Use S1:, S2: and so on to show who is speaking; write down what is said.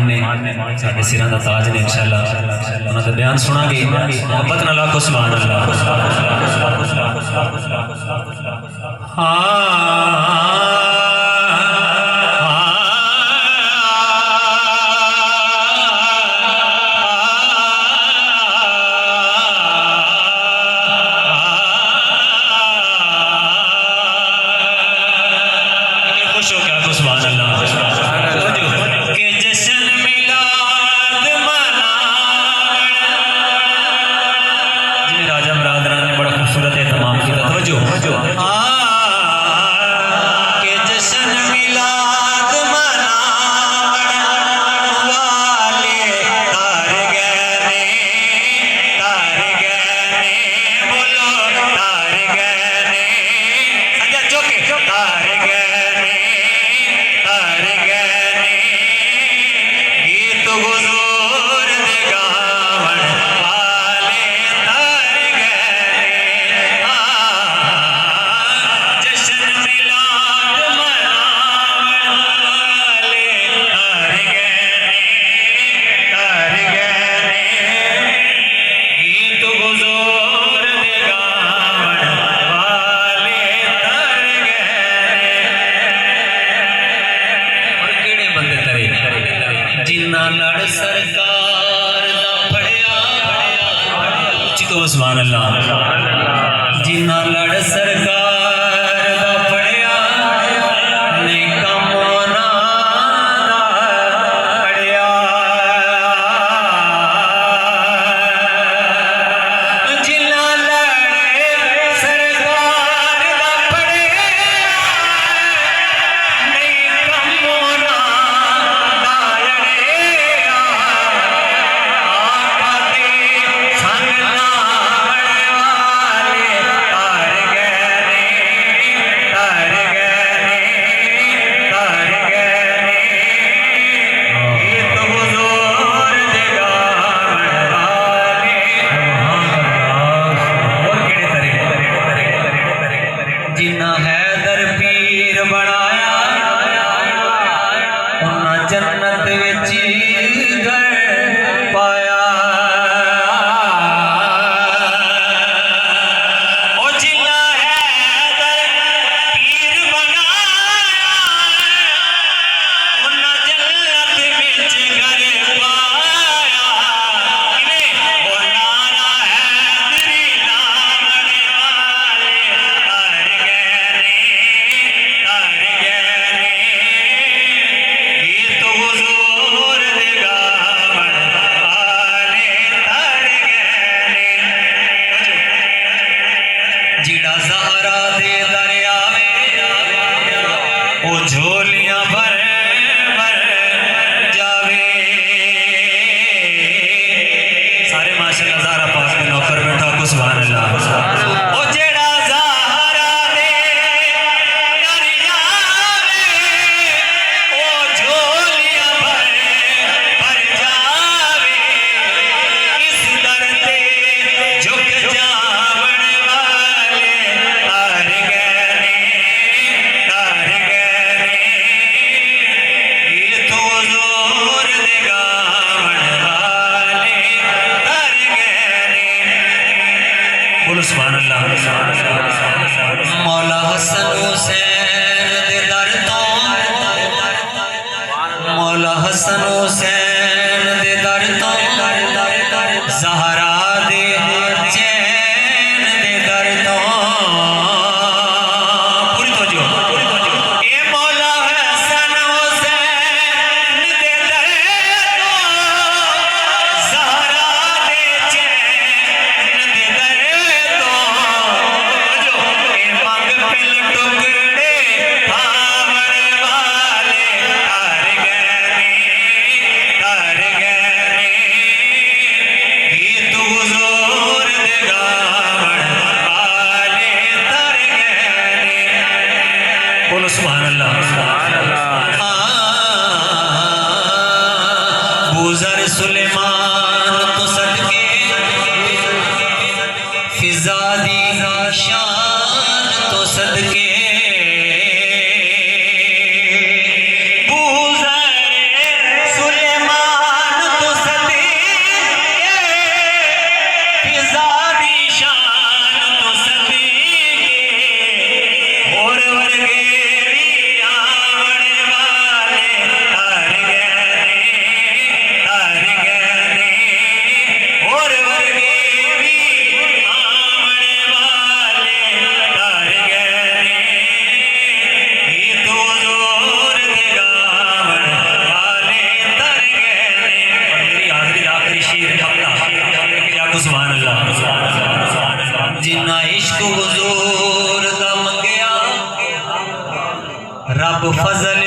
S1: मेहमान ने साडे सिरां दा ताज ने इंशाअल्लाह उन्हां दा बयान सुनांगे मोहब्बत नाल आखो सुभान अल्लाह। खुश हो क्या तो सुभान अल्लाह। के जश्न मिलाद मनावण जी राजा बरादरान ने बड़ा खूबसूरत एहतमाम किया। तवज्जो के जश्न मिलाद मनावण वाले तार गए बोलो तार गए सजा चौके तार गए गीत गुजूर दे गावण वाले तार गए जश्न मिलाद मनावण वाले तार गए गीत गुजूर दे गावण वाले तार गए। और केड़े बंदे तरे जिन्ना लड़ सरकार दा फड़िया उच्ची तो सुभान अल्लाह। जिन्ना लड़ सरकार दा फड़िया ने कमोना दा फड़िया जिन्ना लड़े सरकार दा फड़िया नहीं कमोना जिन्ना हैदर पीर बनाया उन्ना जन्नत विच घर पाया। ओ जिन्ना हैदर पीर बनाया उन्ना जन्नत विच घर पाया। ओ नारा हैदरी लावण वाले तार गीत हुजूर दे गावण वाले तार गए। जिड़ा ज़हरा दे दरियावे ओ झोलियां भर भर जावे। सारे माशाअल्लाह ज़हरा पाक के नौकर बैठा को सुभान अल्लाह। ओ जेड़ा ज़हरा दे दरियावे ओ झोलियां भर भर जावे। इस दर ते झुक जावण वाले तार गए गीत हुजूर दे गावण वाले तार गए। बोलो सुभान अल्लाह। मौला हसन हुसैन दे दर तो मौला हसन हुसैन दे दर तो ज़हरा दे चैन दे दर तो पूरी तवज्जो ए मौला हसन हुसैन दे दर तो ज़हरा दे चैन दे दर तो ए मंग पिल टुकड़े खावण वाले तार गए सुभान अल्लाह। जिन्ना इश्क हुजूर दा मंगया रब फजल